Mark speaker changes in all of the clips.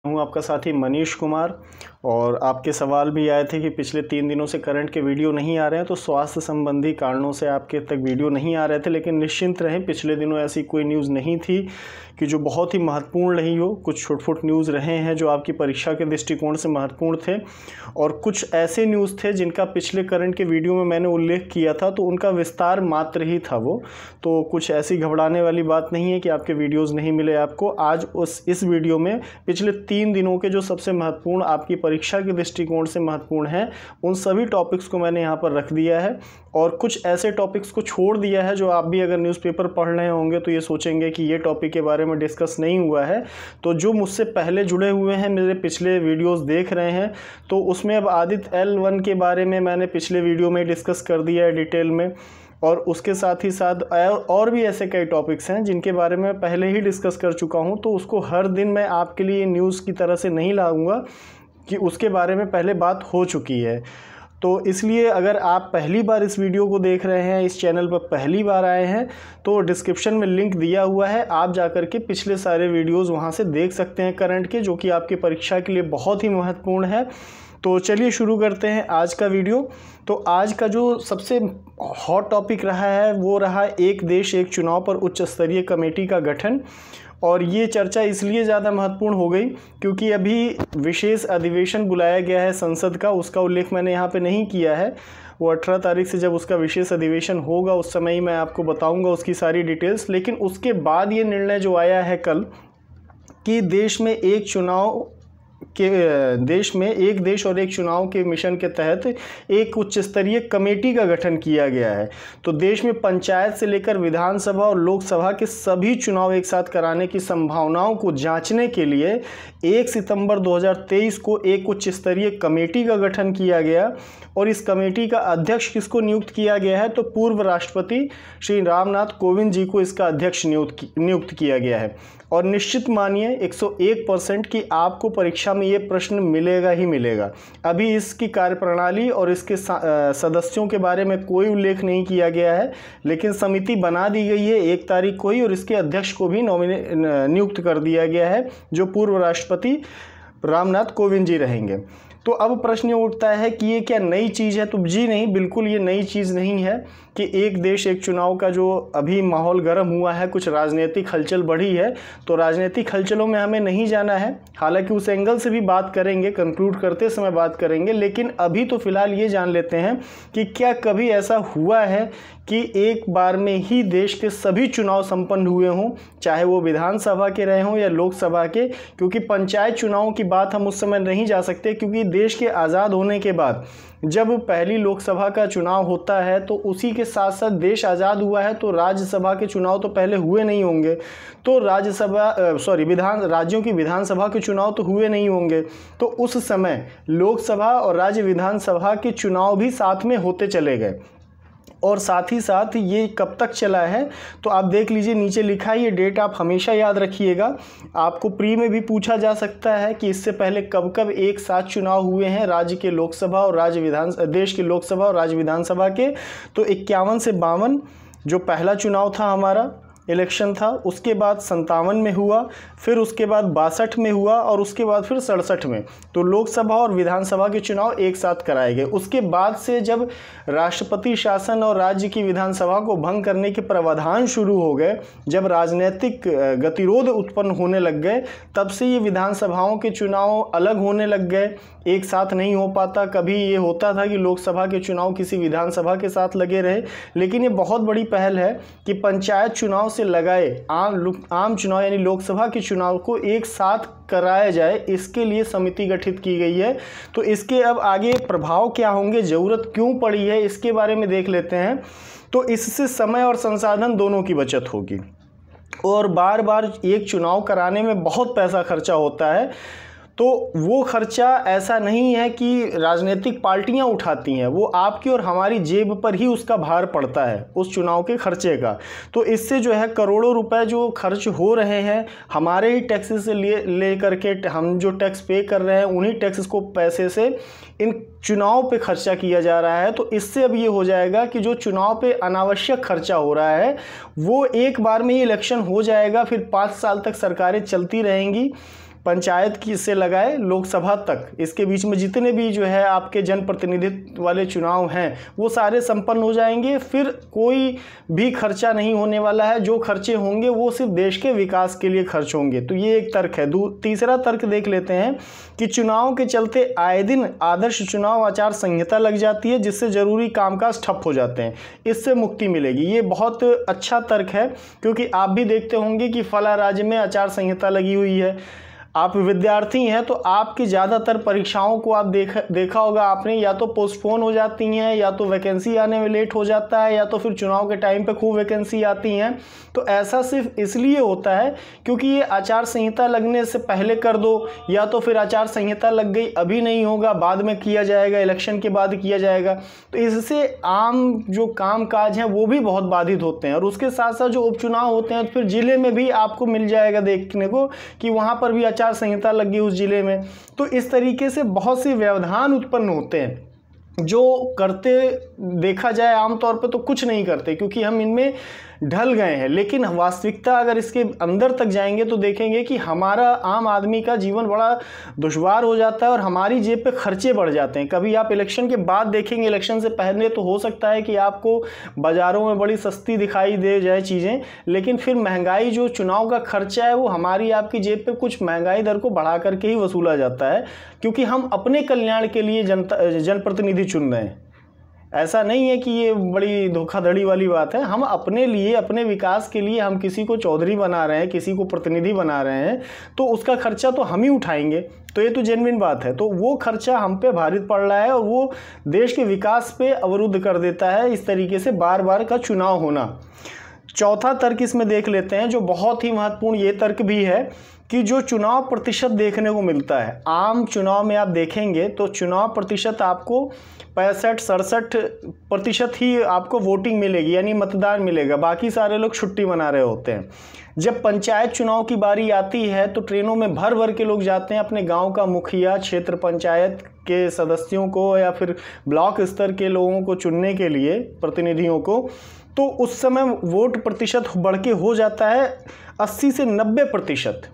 Speaker 1: हूँ आपका साथी मनीष कुमार। और आपके सवाल भी आए थे कि पिछले 3 दिनों से करंट के वीडियो नहीं आ रहे हैं, तो स्वास्थ्य संबंधी कारणों से आपके तक वीडियो नहीं आ रहे थे। लेकिन निश्चिंत रहें, पिछले दिनों ऐसी कोई न्यूज़ नहीं थी कि जो बहुत ही महत्वपूर्ण रही हो। कुछ छुटपुट न्यूज़ रहे हैं जो आपकी परीक्षा के दृष्टिकोण से महत्वपूर्ण थे, और कुछ ऐसे न्यूज़ थे जिनका पिछले करंट के वीडियो में मैंने उल्लेख किया था, तो उनका विस्तार मात्र ही था वो। तो कुछ ऐसी घबराने वाली बात नहीं है कि आपके वीडियोज़ नहीं मिले आपको। आज इस वीडियो में पिछले 3 दिनों के जो सबसे महत्वपूर्ण आपकी परीक्षा के दृष्टिकोण से महत्वपूर्ण हैं, उन सभी टॉपिक्स को मैंने यहाँ पर रख दिया है। और कुछ ऐसे टॉपिक्स को छोड़ दिया है जो आप भी अगर न्यूज़पेपर पढ़ रहे होंगे तो ये सोचेंगे कि ये टॉपिक के बारे में डिस्कस नहीं हुआ है। तो जो मुझसे पहले जुड़े हुए हैं, मेरे पिछले वीडियोस देख रहे हैं, तो उसमें अब आदित्य L1 के बारे में मैंने पिछले वीडियो में डिस्कस कर दिया है डिटेल में। और उसके साथ ही साथ और भी ऐसे कई टॉपिक्स हैं जिनके बारे में पहले ही डिस्कस कर चुका हूं। तो उसको हर दिन मैं आपके लिए न्यूज़ की तरह से नहीं लाऊंगा कि उसके बारे में पहले बात हो चुकी है। तो इसलिए अगर आप पहली बार इस वीडियो को देख रहे हैं, इस चैनल पर पहली बार आए हैं, तो डिस्क्रिप्शन में लिंक दिया हुआ है, आप जाकर के पिछले सारे वीडियोज़ वहाँ से देख सकते हैं करंट के, जो कि आपकी परीक्षा के लिए बहुत ही महत्वपूर्ण है। तो चलिए शुरू करते हैं आज का वीडियो। तो आज का जो सबसे हॉट टॉपिक रहा है वो रहा एक देश एक चुनाव पर उच्च स्तरीय कमेटी का गठन। और ये चर्चा इसलिए ज़्यादा महत्वपूर्ण हो गई क्योंकि अभी विशेष अधिवेशन बुलाया गया है संसद का, उसका उल्लेख मैंने यहाँ पे नहीं किया है। वो 18 तारीख से जब उसका विशेष अधिवेशन होगा उस समय ही मैं आपको बताऊँगा उसकी सारी डिटेल्स। लेकिन उसके बाद ये निर्णय जो आया है कल कि देश में एक देश और एक चुनाव के मिशन के तहत एक उच्च स्तरीय कमेटी का गठन किया गया है। तो देश में पंचायत से लेकर विधानसभा और लोकसभा के सभी चुनाव एक साथ कराने की संभावनाओं को जांचने के लिए 1 सितंबर 2023 को एक उच्च स्तरीय कमेटी का गठन किया गया। और इस कमेटी का अध्यक्ष किसको नियुक्त किया गया है, तो पूर्व राष्ट्रपति श्री रामनाथ कोविंद जी को इसका अध्यक्ष नियुक्त किया गया है। और निश्चित मानिए 101% कि आपको परीक्षा में ये प्रश्न मिलेगा ही मिलेगा। अभी इसकी कार्यप्रणाली और इसके सदस्यों के बारे में कोई उल्लेख नहीं किया गया है, लेकिन समिति बना दी गई है 1 तारीख को ही, और इसके अध्यक्ष को भी नियुक्त कर दिया गया है जो पूर्व राष्ट्रपति रामनाथ कोविंद जी रहेंगे। तो अब प्रश्न उठता है कि ये क्या नई चीज़ है? तो जी नहीं, बिल्कुल ये नई चीज़ नहीं है कि एक देश एक चुनाव का जो अभी माहौल गर्म हुआ है, कुछ राजनीतिक हलचल बढ़ी है, तो राजनीतिक हलचलों में हमें नहीं जाना है। हालांकि उस एंगल से भी बात करेंगे, कंक्लूड करते समय बात करेंगे, लेकिन अभी तो फिलहाल ये जान लेते हैं कि क्या कभी ऐसा हुआ है कि एक बार में ही देश के सभी चुनाव संपन्न हुए हों, चाहे वो विधानसभा के रहे हों या लोकसभा के। क्योंकि पंचायत चुनावों की बात हम उस समय नहीं जा सकते, क्योंकि देश के आज़ाद होने के बाद जब पहली लोकसभा का चुनाव होता है तो उसी के साथ साथ देश आज़ाद हुआ है, तो राज्यसभा के चुनाव तो पहले हुए नहीं होंगे, तो राज्यों की विधानसभा के चुनाव तो हुए नहीं होंगे। तो उस समय लोकसभा और राज्य विधानसभा के चुनाव भी साथ में होते चले गए। और साथ ही साथ ये कब तक चला है, तो आप देख लीजिए, नीचे लिखा है, ये डेट आप हमेशा याद रखिएगा। आपको प्री में भी पूछा जा सकता है कि इससे पहले कब कब एक साथ चुनाव हुए हैं राज्य के लोकसभा और देश के लोकसभा और राज्य विधानसभा के। तो 51 से 52 जो पहला चुनाव था हमारा इलेक्शन था, उसके बाद 57 में हुआ, फिर उसके बाद 62 में हुआ, और उसके बाद फिर 67 में। तो लोकसभा और विधानसभा के चुनाव एक साथ कराए गए। उसके बाद से जब राष्ट्रपति शासन और राज्य की विधानसभा को भंग करने के प्रावधान शुरू हो गए, जब राजनीतिक गतिरोध उत्पन्न होने लग गए, तब से ये विधानसभाओं के चुनाव अलग होने लग गए, एक साथ नहीं हो पाता। कभी ये होता था कि लोकसभा के चुनाव किसी विधानसभा के साथ लगे रहे, लेकिन ये बहुत बड़ी पहल है कि पंचायत चुनाव से लगाए आम चुनाव यानी लोकसभा के चुनाव को एक साथ कराया जाए। इसके लिए समिति गठित की गई है। तो इसके अब आगे प्रभाव क्या होंगे, ज़रूरत क्यों पड़ी है, इसके बारे में देख लेते हैं। तो इससे समय और संसाधन दोनों की बचत होगी। और बार बार एक चुनाव कराने में बहुत पैसा खर्चा होता है, तो वो खर्चा ऐसा नहीं है कि राजनीतिक पार्टियां उठाती हैं, वो आपकी और हमारी जेब पर ही उसका भार पड़ता है उस चुनाव के खर्चे का। तो इससे जो है करोड़ों रुपए जो खर्च हो रहे हैं हमारे ही टैक्सेस से ले करके, हम जो टैक्स पे कर रहे हैं उन्हीं टैक्सेस को पैसे से इन चुनाव पे खर्चा किया जा रहा है। तो इससे अब ये हो जाएगा कि जो चुनाव पे अनावश्यक खर्चा हो रहा है वो एक बार में ही इलेक्शन हो जाएगा, फिर 5 साल तक सरकारें चलती रहेंगी। पंचायत की से लगाए लोकसभा तक, इसके बीच में जितने भी जो है आपके जनप्रतिनिधित्व वाले चुनाव हैं वो सारे संपन्न हो जाएंगे। फिर कोई भी खर्चा नहीं होने वाला है, जो खर्चे होंगे वो सिर्फ देश के विकास के लिए खर्च होंगे। तो ये एक तर्क है। तीसरा तर्क देख लेते हैं कि चुनाव के चलते आए दिन आदर्श चुनाव आचार संहिता लग जाती है, जिससे जरूरी कामकाज ठप हो जाते हैं, इससे मुक्ति मिलेगी। ये बहुत अच्छा तर्क है, क्योंकि आप भी देखते होंगे कि फला राज्य में आचार संहिता लगी हुई है। आप विद्यार्थी हैं तो आपकी ज़्यादातर परीक्षाओं को आप देखा होगा आपने, या तो पोस्टपोन हो जाती हैं, या तो वैकेंसी आने में लेट हो जाता है, या तो फिर चुनाव के टाइम पे खूब वैकेंसी आती हैं। तो ऐसा सिर्फ इसलिए होता है क्योंकि ये आचार संहिता लगने से पहले कर दो, या तो फिर आचार संहिता लग गई अभी नहीं होगा, बाद में किया जाएगा, इलेक्शन के बाद किया जाएगा। तो इससे आम जो काम काज हैं वो भी बहुत बाधित होते हैं। और उसके साथ साथ जो उपचुनाव होते हैं, तो फिर जिले में भी आपको मिल जाएगा देखने को कि वहाँ पर भी आचार संहिता लग गई उस जिले में। तो इस तरीके से बहुत सी व्यवधान उत्पन्न होते हैं जो करते देखा जाए आमतौर पे तो कुछ नहीं करते, क्योंकि हम इनमें ढल गए हैं। लेकिन वास्तविकता अगर इसके अंदर तक जाएंगे तो देखेंगे कि हमारा आम आदमी का जीवन बड़ा दुश्वार हो जाता है और हमारी जेब पे खर्चे बढ़ जाते हैं। कभी आप इलेक्शन के बाद देखेंगे, इलेक्शन से पहले तो हो सकता है कि आपको बाज़ारों में बड़ी सस्ती दिखाई दे जाए चीज़ें, लेकिन फिर महंगाई जो चुनाव का खर्चा है वो हमारी आपकी जेब पे कुछ महंगाई दर को बढ़ा करके ही वसूला जाता है, क्योंकि हम अपने कल्याण के लिए जनप्रतिनिधि चुन रहे हैं। ऐसा नहीं है कि ये बड़ी धोखाधड़ी वाली बात है। हम अपने लिए, अपने विकास के लिए हम किसी को चौधरी बना रहे हैं, किसी को प्रतिनिधि बना रहे हैं, तो उसका खर्चा तो हम ही उठाएंगे। तो ये तो जेन्युइन बात है। तो वो खर्चा हम पे भारित पड़ रहा है और वो देश के विकास पे अवरुद्ध कर देता है इस तरीके से बार बार का चुनाव होना। चौथा तर्क इसमें देख लेते हैं जो बहुत ही महत्वपूर्ण ये तर्क भी है कि जो चुनाव प्रतिशत देखने को मिलता है, आम चुनाव में आप देखेंगे तो चुनाव प्रतिशत आपको 65-67% ही आपको वोटिंग मिलेगी, यानी मतदान मिलेगा। बाकी सारे लोग छुट्टी मना रहे होते हैं। जब पंचायत चुनाव की बारी आती है तो ट्रेनों में भर भर के लोग जाते हैं अपने गांव का मुखिया, क्षेत्र पंचायत के सदस्यों को या फिर ब्लॉक स्तर के लोगों को चुनने के लिए, प्रतिनिधियों को। तो उस समय वोट प्रतिशत बढ़ के हो जाता है 80 से 90%।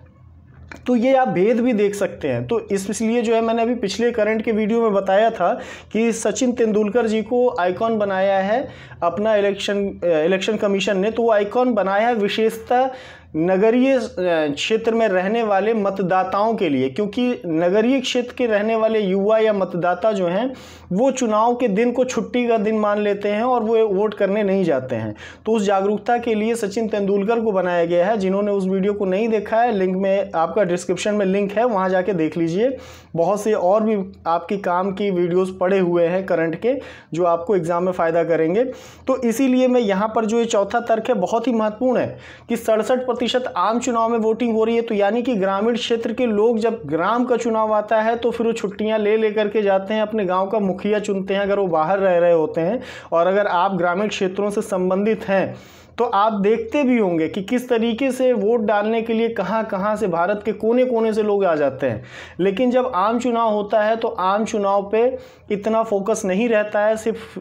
Speaker 1: तो ये आप भेद भी देख सकते हैं। तो इसलिए जो है मैंने अभी पिछले करंट के वीडियो में बताया था कि सचिन तेंदुलकर जी को आइकॉन बनाया है अपना इलेक्शन कमीशन ने। तो वो आइकॉन बनाया है विशेषतः नगरीय क्षेत्र में रहने वाले मतदाताओं के लिए, क्योंकि नगरीय क्षेत्र के रहने वाले युवा या मतदाता जो हैं वो चुनाव के दिन को छुट्टी का दिन मान लेते हैं और वो वोट करने नहीं जाते हैं। तो उस जागरूकता के लिए सचिन तेंदुलकर को बनाया गया है। जिन्होंने उस वीडियो को नहीं देखा है, लिंक में आपका डिस्क्रिप्शन में लिंक है, वहाँ जाके देख लीजिए। बहुत से और भी आपकी काम की वीडियोज़ पड़े हुए हैं करंट के, जो आपको एग्जाम में फ़ायदा करेंगे। तो इसीलिए मैं यहाँ पर जो ये चौथा तर्क है बहुत ही महत्वपूर्ण है कि 67% आम चुनाव में वोटिंग हो रही है। तो यानी कि ग्रामीण क्षेत्र के लोग, जब ग्राम का चुनाव आता है तो फिर वो छुट्टियां ले करके जाते हैं, अपने गांव का मुखिया चुनते हैं अगर वो बाहर रह रहे होते हैं। और अगर आप ग्रामीण क्षेत्रों से संबंधित हैं तो आप देखते भी होंगे कि किस तरीके से वोट डालने के लिए कहां से भारत के कोने कोने से लोग आ जाते हैं। लेकिन जब आम चुनाव होता है तो आम चुनाव पे इतना फोकस नहीं रहता है। सिर्फ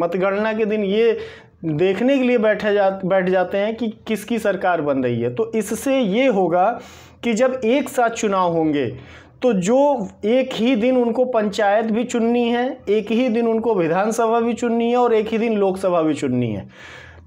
Speaker 1: मतगणना के दिन ये देखने के लिए बैठ जाते हैं कि किसकी सरकार बन रही है। तो इससे ये होगा कि जब एक साथ चुनाव होंगे तो जो एक ही दिन उनको पंचायत भी चुननी है, एक ही दिन उनको विधानसभा भी चुननी है और एक ही दिन लोकसभा भी चुननी है।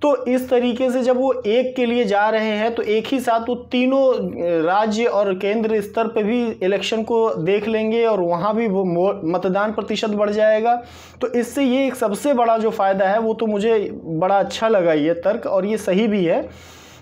Speaker 1: तो इस तरीके से जब वो एक के लिए जा रहे हैं तो एक ही साथ वो तीनों राज्य और केंद्र स्तर पे भी इलेक्शन को देख लेंगे और वहाँ भी वो मतदान प्रतिशत बढ़ जाएगा। तो इससे ये एक सबसे बड़ा जो फ़ायदा है वो तो मुझे बड़ा अच्छा लगा ये तर्क, और ये सही भी है।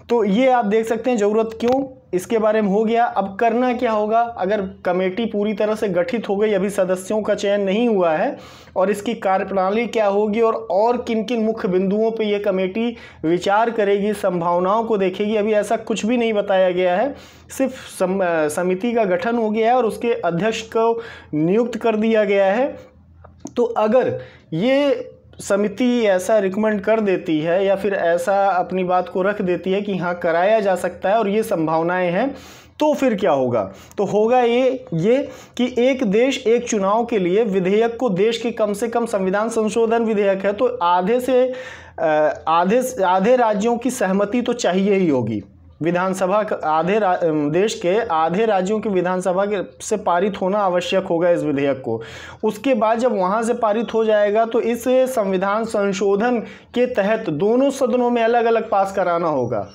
Speaker 1: तो ये आप देख सकते हैं ज़रूरत क्यों, इसके बारे में हो गया। अब करना क्या होगा, अगर कमेटी पूरी तरह से गठित हो गई, अभी सदस्यों का चयन नहीं हुआ है, और इसकी कार्यप्रणाली क्या होगी और किन किन मुख्य बिंदुओं पे ये कमेटी विचार करेगी, संभावनाओं को देखेगी, अभी ऐसा कुछ भी नहीं बताया गया है। सिर्फ समिति का गठन हो गया है और उसके अध्यक्ष को नियुक्त कर दिया गया है। तो अगर ये समिति ऐसा रिकमेंड कर देती है या फिर ऐसा अपनी बात को रख देती है कि हाँ कराया जा सकता है और ये संभावनाएं हैं, तो फिर क्या होगा, तो होगा ये कि एक देश एक चुनाव के लिए विधेयक को, देश के कम से कम संविधान संशोधन विधेयक है तो आधे राज्यों की सहमति तो चाहिए ही होगी। विधानसभा देश के आधे राज्यों की विधानसभा के से पारित होना आवश्यक होगा इस विधेयक को। उसके बाद जब वहाँ से पारित हो जाएगा तो इस संविधान संशोधन के तहत दोनों सदनों में अलग अलग पास कराना होगा।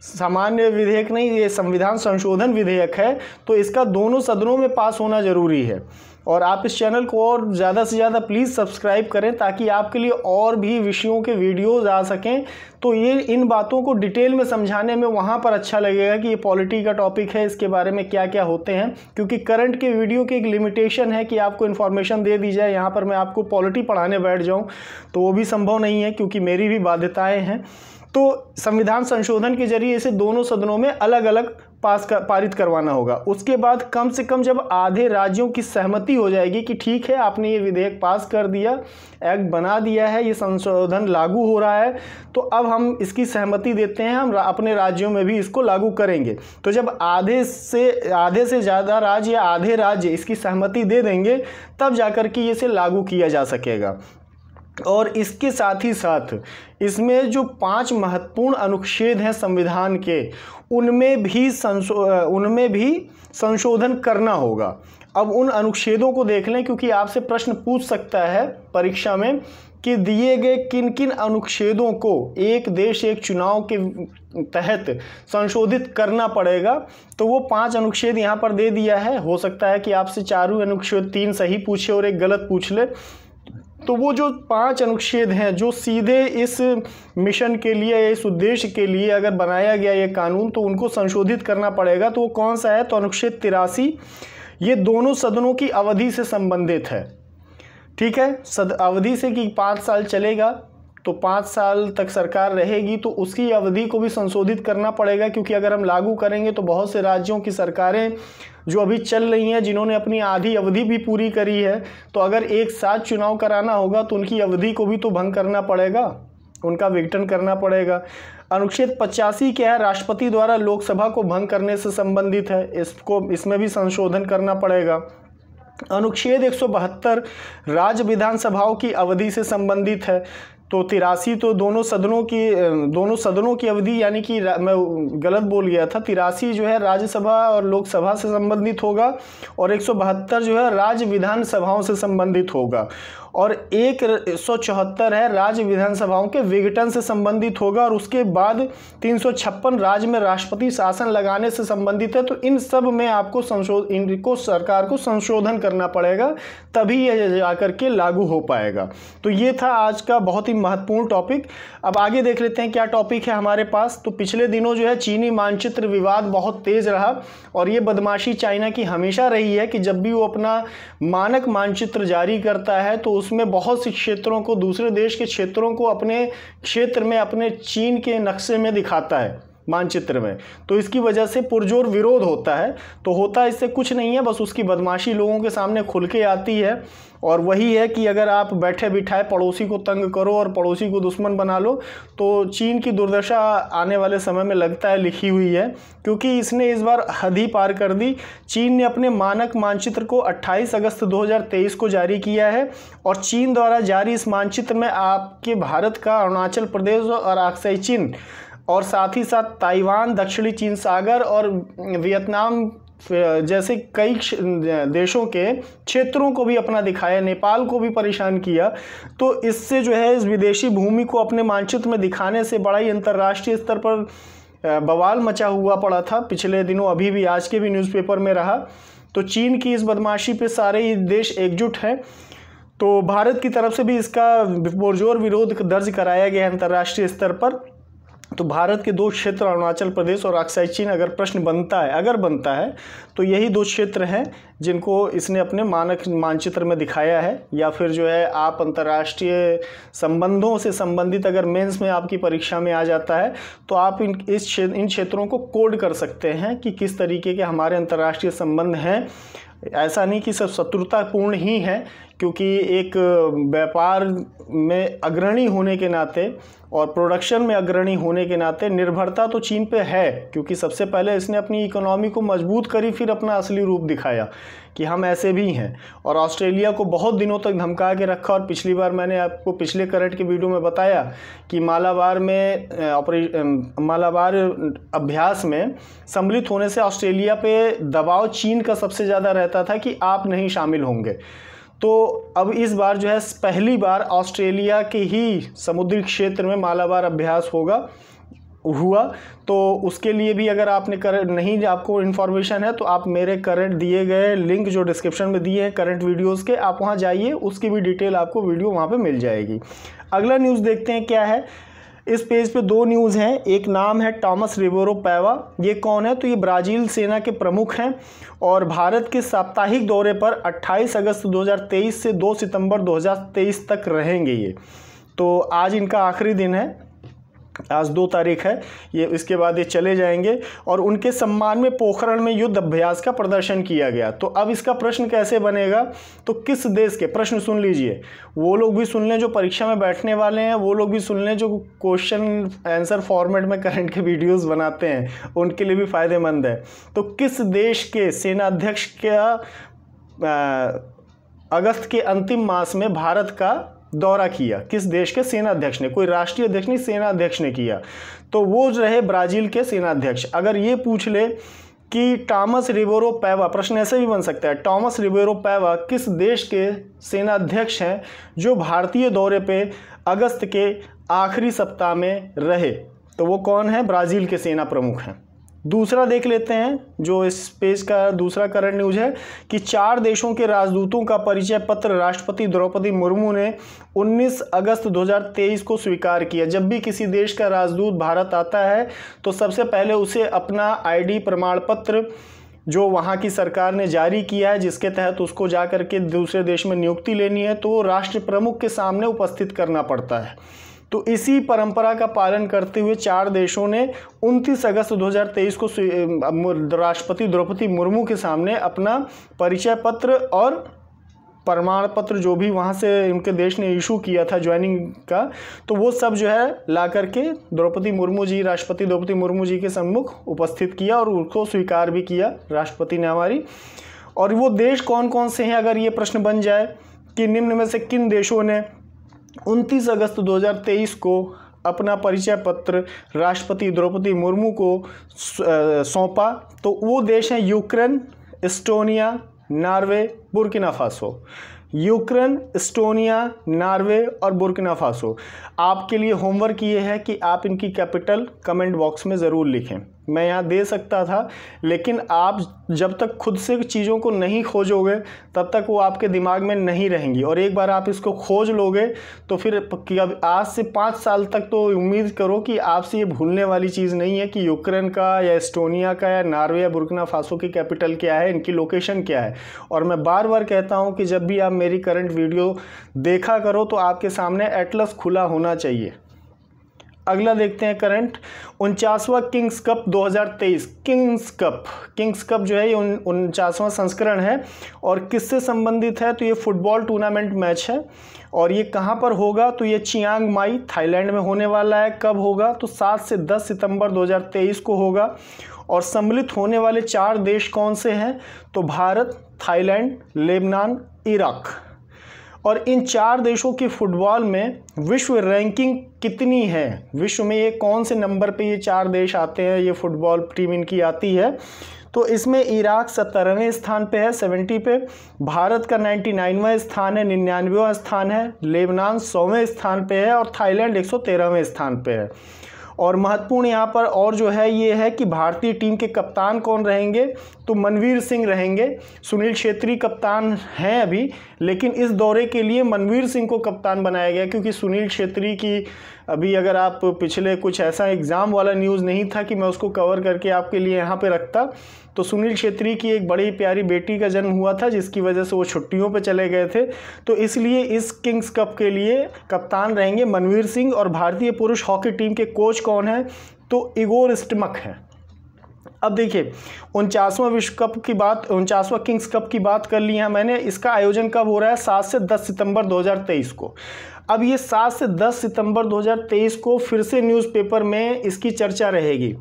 Speaker 1: सामान्य विधेयक नहीं, ये संविधान संशोधन विधेयक है, तो इसका दोनों सदनों में पास होना ज़रूरी है। और आप इस चैनल को और ज़्यादा से ज़्यादा प्लीज़ सब्सक्राइब करें ताकि आपके लिए और भी विषयों के वीडियोज़ आ सकें। तो ये इन बातों को डिटेल में समझाने में वहाँ पर अच्छा लगेगा कि ये पॉलिटी का टॉपिक है, इसके बारे में क्या क्या होते हैं, क्योंकि करंट के वीडियो की एक लिमिटेशन है कि आपको इन्फॉर्मेशन दे दी जाए। यहाँ पर मैं आपको पॉलिटी पढ़ाने बैठ जाऊँ तो वो भी संभव नहीं है, क्योंकि मेरी भी बाध्यताएँ हैं। तो संविधान संशोधन के जरिए इसे दोनों सदनों में अलग अलग पारित करवाना होगा। उसके बाद कम से कम जब आधे राज्यों की सहमति हो जाएगी कि ठीक है आपने ये विधेयक पास कर दिया, एक्ट बना दिया है, ये संशोधन लागू हो रहा है, तो अब हम इसकी सहमति देते हैं, हम अपने राज्यों में भी इसको लागू करेंगे। तो जब आधे से ज़्यादा राज्य या आधे राज्य इसकी सहमति दे देंगे तब जाकर के इसे लागू किया जा सकेगा। और इसके साथ ही साथ इसमें जो 5 महत्वपूर्ण अनुच्छेद हैं संविधान के, उनमें भी संशोधन करना होगा। अब उन अनुच्छेदों को देख लें, क्योंकि आपसे प्रश्न पूछ सकता है परीक्षा में कि दिए गए किन किन अनुच्छेदों को एक देश एक चुनाव के तहत संशोधित करना पड़ेगा। तो वो 5 अनुच्छेद यहाँ पर दे दिया है। हो सकता है कि आपसे चारों अनुच्छेद 3 सही पूछे और एक गलत पूछ ले। तो वो जो 5 अनुच्छेद हैं जो सीधे इस मिशन के लिए, इस उद्देश्य के लिए अगर बनाया गया ये कानून, तो उनको संशोधित करना पड़ेगा। तो वो कौन सा है? तो अनुच्छेद 83 ये दोनों सदनों की अवधि से संबंधित है। ठीक है, अवधि से कि 5 साल चलेगा तो 5 साल तक सरकार रहेगी, तो उसकी अवधि को भी संशोधित करना पड़ेगा, क्योंकि अगर हम लागू करेंगे तो बहुत से राज्यों की सरकारें जो अभी चल रही हैं, जिन्होंने अपनी आधी अवधि भी पूरी करी है, तो अगर एक साथ चुनाव कराना होगा तो उनकी अवधि को भी तो भंग करना पड़ेगा, उनका विघटन करना पड़ेगा। अनुच्छेद 85 क्या है? राष्ट्रपति द्वारा लोकसभा को भंग करने से संबंधित है, इसमें भी संशोधन करना पड़ेगा। अनुच्छेद 172 राज्य विधानसभाओं की अवधि से संबंधित है। तो 83 तो दोनों सदनों की अवधि, यानी कि मैं गलत बोल गया था, 83 जो है राज्यसभा और लोकसभा से संबंधित होगा और 172 जो है राज्य विधानसभाओं से संबंधित होगा और 174 है राज्य विधानसभाओं के विघटन से संबंधित होगा और उसके बाद 356 राज्य में राष्ट्रपति शासन लगाने से संबंधित है। तो इन सब में आपको इनको सरकार को संशोधन करना पड़ेगा, तभी यह जाकर के लागू हो पाएगा। तो ये था आज का बहुत ही महत्वपूर्ण टॉपिक। अब आगे देख लेते हैं क्या टॉपिक है हमारे पास। तो पिछले दिनों जो है चीनी मानचित्र विवाद बहुत तेज रहा और ये बदमाशी चाइना की हमेशा रही है कि जब भी वो अपना मानक मानचित्र जारी करता है तो उसमें बहुत से क्षेत्रों को, दूसरे देश के क्षेत्रों को अपने क्षेत्र में, अपने चीन के नक्शे में दिखाता है, मानचित्र में। तो इसकी वजह से पुरजोर विरोध होता है। तो होता इससे कुछ नहीं है, बस उसकी बदमाशी लोगों के सामने खुल के आती है और वही है कि अगर आप बैठे बिठाए पड़ोसी को तंग करो और पड़ोसी को दुश्मन बना लो तो चीन की दुर्दशा आने वाले समय में लगता है लिखी हुई है, क्योंकि इसने इस बार हद ही पार कर दी। चीन ने अपने मानक मानचित्र को 28 अगस्त 2023 को जारी किया है और चीन द्वारा जारी इस मानचित्र में आपके भारत का अरुणाचल प्रदेश और अक्साई चीन और साथ ही साथ ताइवान, दक्षिणी चीन सागर और वियतनाम जैसे कई देशों के क्षेत्रों को भी अपना दिखाया, नेपाल को भी परेशान किया। तो इससे जो है इस विदेशी भूमि को अपने मानचित्र में दिखाने से बड़ा ही अंतर्राष्ट्रीय स्तर पर बवाल मचा हुआ पड़ा था पिछले दिनों, अभी भी आज के भी न्यूज़पेपर में रहा। तो चीन की इस बदमाशी पे सारे ही देश एकजुट हैं। तो भारत की तरफ से भी इसका पुरजोर विरोध दर्ज कराया गया है अंतर्राष्ट्रीय स्तर पर। तो भारत के 2 क्षेत्र अरुणाचल प्रदेश और अक्साई चीन अगर प्रश्न बनता है तो यही 2 क्षेत्र हैं जिनको इसने अपने मानक मानचित्र में दिखाया है। या फिर जो है आप अंतर्राष्ट्रीय संबंधों से संबंधित अगर मेंस में आपकी परीक्षा में आ जाता है तो आप इन क्षेत्रों को कोड कर सकते हैं कि किस तरीके के हमारे अंतर्राष्ट्रीय संबंध हैं। ऐसा नहीं कि सब शत्रुतापूर्ण ही है, क्योंकि एक व्यापार में अग्रणी होने के नाते और प्रोडक्शन में अग्रणी होने के नाते निर्भरता तो चीन पे है, क्योंकि सबसे पहले इसने अपनी इकोनॉमी को मजबूत करी, फिर अपना असली रूप दिखाया कि हम ऐसे भी हैं। और ऑस्ट्रेलिया को बहुत दिनों तक धमका के रखा, और पिछली बार मैंने आपको पिछले करंट के वीडियो में बताया कि मालाबार अभ्यास में सम्मिलित होने से ऑस्ट्रेलिया पे दबाव चीन का सबसे ज़्यादा रहता था कि आप नहीं शामिल होंगे। तो अब इस बार जो है पहली बार ऑस्ट्रेलिया के ही समुद्री क्षेत्र में मालाबार अभ्यास हुआ। तो उसके लिए भी अगर आपने नहीं आपको इन्फॉर्मेशन है तो आप मेरे करंट दिए गए लिंक जो डिस्क्रिप्शन में दिए हैं करंट वीडियोस के, आप वहां जाइए, उसकी भी डिटेल आपको वीडियो वहां पे मिल जाएगी। अगला न्यूज़ देखते हैं क्या है। इस पेज पे दो न्यूज़ हैं। एक नाम है टॉमस रिबेरो पैवा। ये कौन है? तो ये ब्राज़ील सेना के प्रमुख हैं और भारत के साप्ताहिक दौरे पर 28 अगस्त 2023 से 2 सितंबर 2023 तक रहेंगे ये। तो आज इनका आखिरी दिन है, आज 2 तारीख है ये, इसके बाद ये चले जाएंगे। और उनके सम्मान में पोखरण में युद्ध अभ्यास का प्रदर्शन किया गया। तो अब इसका प्रश्न कैसे बनेगा? तो किस देश के, प्रश्न सुन लीजिए, वो लोग भी सुन लें जो परीक्षा में बैठने वाले हैं, वो लोग भी सुन लें जो क्वेश्चन आंसर फॉर्मेट में करंट के वीडियोस बनाते हैं, उनके लिए भी फ़ायदेमंद है। तो किस देश के सेनाध्यक्ष का अगस्त के अंतिम मास में भारत का दौरा किया? किस देश के सेनाध्यक्ष ने? कोई राष्ट्रीय अध्यक्ष नहीं, सेनाध्यक्ष ने किया। तो वो रहे ब्राज़ील के सेनाध्यक्ष। अगर ये पूछ ले कि टॉमस रिबेरो पैवा, प्रश्न ऐसे भी बन सकता है, टॉमस रिबेरो पैवा किस देश के सेनाध्यक्ष हैं जो भारतीय दौरे पे अगस्त के आखिरी सप्ताह में रहे? तो वो कौन है? ब्राज़ील के सेना प्रमुख हैं। दूसरा देख लेते हैं, जो इस पेज का दूसरा करंट न्यूज़ है कि 4 देशों के राजदूतों का परिचय पत्र राष्ट्रपति द्रौपदी मुर्मू ने 19 अगस्त 2023 को स्वीकार किया। जब भी किसी देश का राजदूत भारत आता है तो सबसे पहले उसे अपना आईडी प्रमाण पत्र जो वहाँ की सरकार ने जारी किया है, जिसके तहत उसको जा कर के दूसरे देश में नियुक्ति लेनी है, तो राष्ट्र प्रमुख के सामने उपस्थित करना पड़ता है। तो इसी परंपरा का पालन करते हुए 4 देशों ने 29 अगस्त 2023 को राष्ट्रपति द्रौपदी मुर्मू के सामने अपना परिचय पत्र और प्रमाण पत्र जो भी वहाँ से उनके देश ने इशू किया था ज्वाइनिंग का, तो वो सब जो है ला करके द्रौपदी मुर्मू जी, राष्ट्रपति द्रौपदी मुर्मू जी के सम्मुख उपस्थित किया और उसको स्वीकार भी किया राष्ट्रपति ने हमारी। और वो देश कौन कौन से हैं, अगर ये प्रश्न बन जाए कि निम्न में से किन देशों ने 29 अगस्त 2023 को अपना परिचय पत्र राष्ट्रपति द्रौपदी मुर्मू को सौंपा, तो वो देश हैं Ukraine, Estonia, Norway, Burkina Faso. Ukraine, Estonia, Norway और बुर्किना फासो। आपके लिए होमवर्क ये है कि आप इनकी कैपिटल कमेंट बॉक्स में ज़रूर लिखें। मैं यहाँ दे सकता था, लेकिन आप जब तक खुद से चीज़ों को नहीं खोजोगे तब तक वो आपके दिमाग में नहीं रहेंगी। और एक बार आप इसको खोज लोगे तो फिर आज से 5 साल तक तो उम्मीद करो कि आपसे ये भूलने वाली चीज़ नहीं है कि यूक्रेन का या एस्टोनिया का या नॉर्वे या बुर्किना फासो की कैपिटल क्या है, इनकी लोकेशन क्या है। और मैं बार बार कहता हूँ कि जब भी आप मेरी करंट वीडियो देखा करो तो आपके सामने एटलस खुला होना चाहिए। अगला देखते हैं करंट। 49वां किंग्स कप 2023। किंग्स कप जो है ये 49वां संस्करण है और किससे संबंधित है? तो ये फुटबॉल टूर्नामेंट मैच है और ये कहाँ पर होगा? तो ये चियांग माई थाईलैंड में होने वाला है। कब होगा? तो 7 से 10 सितंबर 2023 को होगा। और सम्मिलित होने वाले 4 देश कौन से हैं? तो भारत, थाईलैंड, लेबनान, इराक। और इन 4 देशों की फुटबॉल में विश्व रैंकिंग कितनी है? विश्व में ये कौन से नंबर पे ये 4 देश आते हैं, ये फुटबॉल टीम इनकी आती है? तो इसमें इराक 17वें स्थान पे है, 70 पे। भारत का 99वां स्थान है, 99वां स्थान है। लेबनान 100वें स्थान पे है और थाईलैंड 113वें स्थान पे है। और महत्वपूर्ण यहाँ पर और जो है ये है कि भारतीय टीम के कप्तान कौन रहेंगे? तो मनवीर सिंह रहेंगे। सुनील छेत्री कप्तान हैं अभी, लेकिन इस दौरे के लिए मनवीर सिंह को कप्तान बनाया गया, क्योंकि सुनील छेत्री की अभी अगर आप पिछले कुछ ऐसा एग्ज़ाम वाला न्यूज़ नहीं था कि मैं उसको कवर करके आपके लिए यहाँ पे रखता, तो सुनील छेत्री की एक बड़ी प्यारी बेटी का जन्म हुआ था जिसकी वजह से वो छुट्टियों पे चले गए थे। तो इसलिए इस किंग्स कप के लिए कप्तान रहेंगे मनवीर सिंह। और भारतीय पुरुष हॉकी टीम के कोच कौन है? तो इगोर स्टिमक हैं। अब देखिए 49वां विश्व कप की बात, 49वां किंग्स कप की बात कर ली है मैंने। इसका आयोजन कब हो रहा है? 7 से 10 सितंबर 2023 को। अब ये 7 से 10 सितंबर 2023 को फिर से न्यूज़पेपर में इसकी चर्चा रहेगी।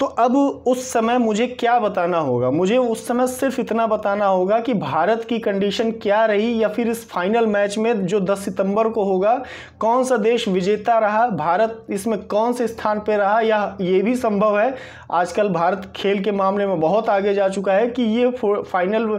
Speaker 1: तो अब उस समय मुझे क्या बताना होगा? मुझे उस समय सिर्फ इतना बताना होगा कि भारत की कंडीशन क्या रही, या फिर इस फाइनल मैच में जो 10 सितंबर को होगा कौन सा देश विजेता रहा, भारत इसमें कौन से स्थान पे रहा, या ये भी संभव है, आजकल भारत खेल के मामले में बहुत आगे जा चुका है, कि ये फाइनल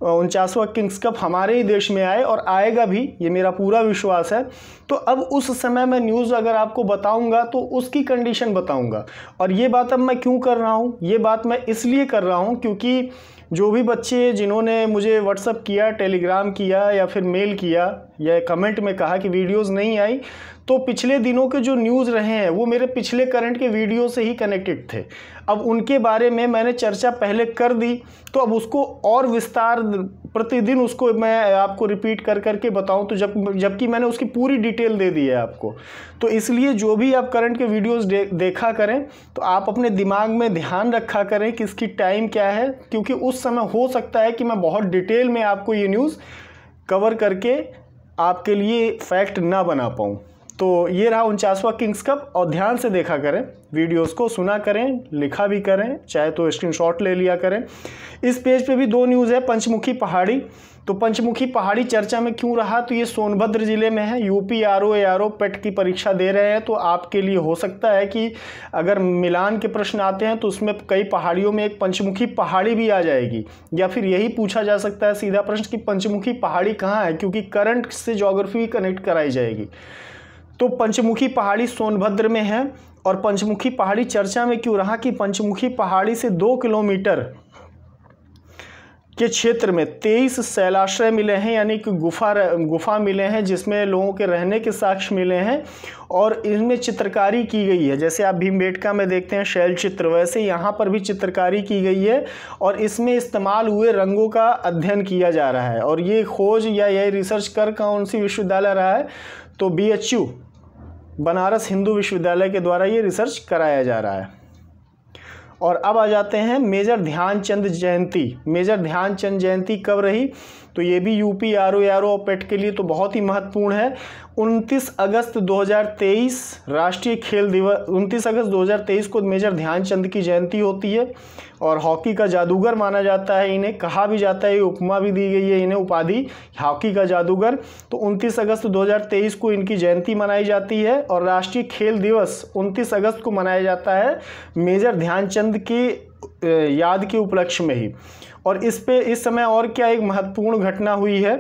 Speaker 1: 49वां किंग्स कप हमारे ही देश में आए, और आएगा भी, ये मेरा पूरा विश्वास है। तो अब उस समय मैं न्यूज़ अगर आपको बताऊंगा तो उसकी कंडीशन बताऊंगा। और ये बात अब मैं क्यों कर रहा हूँ? ये बात मैं इसलिए कर रहा हूँ क्योंकि जो भी बच्चे जिन्होंने मुझे व्हाट्सअप किया, टेलीग्राम किया, या फिर मेल किया, या कमेंट में कहा कि वीडियोज़ नहीं आई, तो पिछले दिनों के जो न्यूज़ रहे हैं वो मेरे पिछले करंट के वीडियो से ही कनेक्टेड थे। अब उनके बारे में मैंने चर्चा पहले कर दी, तो अब उसको और विस्तार प्रतिदिन उसको मैं आपको रिपीट कर करके बताऊं, तो जबकि मैंने उसकी पूरी डिटेल दे दी है आपको। तो इसलिए जो भी आप करंट के वीडियोस देखा करें तो आप अपने दिमाग में ध्यान रखा करें कि इसकी टाइम क्या है, क्योंकि उस समय हो सकता है कि मैं बहुत डिटेल में आपको ये न्यूज़ कवर करके आपके लिए फैक्ट ना बना पाऊँ। तो ये रहा 49वां किंग्स कप, और ध्यान से देखा करें वीडियोस को, सुना करें, लिखा भी करें, चाहे तो स्क्रीनशॉट ले लिया करें। इस पेज पे भी दो न्यूज़ है। पंचमुखी पहाड़ी, तो पंचमुखी पहाड़ी चर्चा में क्यों रहा? तो ये सोनभद्र ज़िले में है। यूपी आरओ पेट की परीक्षा दे रहे हैं, तो आपके लिए हो सकता है कि अगर मिलान के प्रश्न आते हैं तो उसमें कई पहाड़ियों में एक पंचमुखी पहाड़ी भी आ जाएगी, या फिर यही पूछा जा सकता है सीधा प्रश्न कि पंचमुखी पहाड़ी कहाँ है, क्योंकि करंट से ज्योग्राफी कनेक्ट कराई जाएगी। तो पंचमुखी पहाड़ी सोनभद्र में है। और पंचमुखी पहाड़ी चर्चा में क्यों रहा? कि पंचमुखी पहाड़ी से 2 किलोमीटर के क्षेत्र में 23 शैलाश्रय मिले हैं, यानी कि गुफा मिले हैं, जिसमें लोगों के रहने के साक्ष्य मिले हैं, और इनमें चित्रकारी की गई है। जैसे आप भीमबेटका में देखते हैं शैल चित्र, वैसे यहाँ पर भी चित्रकारी की गई है, और इसमें इस्तेमाल हुए रंगों का अध्ययन किया जा रहा है। और ये खोज या यह रिसर्च कर कौन सी विश्वविद्यालय रहा है? तो BHU बनारस हिंदू विश्वविद्यालय के द्वारा ये रिसर्च कराया जा रहा है। और अब आ जाते हैं मेजर ध्यानचंद जयंती। मेजर ध्यानचंद जयंती कब रही? तो ये भी यूपी आरओ पेट के लिए तो बहुत ही महत्वपूर्ण है। 29 अगस्त 2023 राष्ट्रीय खेल दिवस, 29 अगस्त 2023 को मेजर ध्यानचंद की जयंती होती है, और हॉकी का जादूगर माना जाता है इन्हें, कहा भी जाता है, ये उपमा भी दी गई है इन्हें, उपाधि हॉकी का जादूगर। तो 29 अगस्त 2023 को इनकी जयंती मनाई जाती है, और राष्ट्रीय खेल दिवस 29 अगस्त को मनाया जाता है मेजर ध्यानचंद की याद के उपलक्ष्य में ही। और इस समय और क्या एक महत्वपूर्ण घटना हुई है,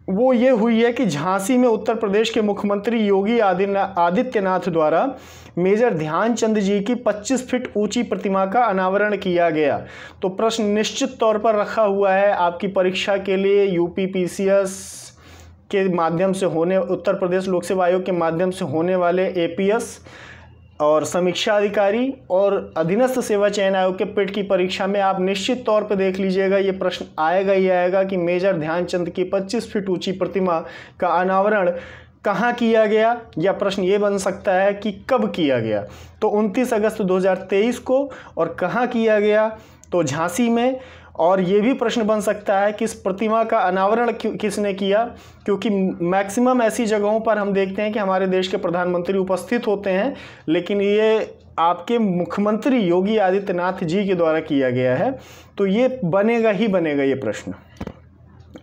Speaker 1: वो ये हुई है कि झांसी में उत्तर प्रदेश के मुख्यमंत्री योगी आदित्यनाथ द्वारा मेजर ध्यानचंद जी की 25 फीट ऊंची प्रतिमा का अनावरण किया गया। तो प्रश्न निश्चित तौर पर रखा हुआ है आपकी परीक्षा के लिए, UPPCS के माध्यम से होने, उत्तर प्रदेश लोक सेवा आयोग के माध्यम से होने वाले APS और समीक्षा अधिकारी और अधीनस्थ सेवा चयन आयोग के पेट की परीक्षा में आप निश्चित तौर पर देख लीजिएगा, ये प्रश्न आएगा ही आएगा कि मेजर ध्यानचंद की 25 फीट ऊंची प्रतिमा का अनावरण कहाँ किया गया, या प्रश्न ये बन सकता है कि कब किया गया। तो 29 अगस्त 2023 को, और कहाँ किया गया? तो झांसी में। और ये भी प्रश्न बन सकता है कि इस प्रतिमा का अनावरण किसने किया, क्योंकि मैक्सिमम ऐसी जगहों पर हम देखते हैं कि हमारे देश के प्रधानमंत्री उपस्थित होते हैं, लेकिन ये आपके मुख्यमंत्री योगी आदित्यनाथ जी के द्वारा किया गया है। तो ये बनेगा ही बनेगा ये प्रश्न।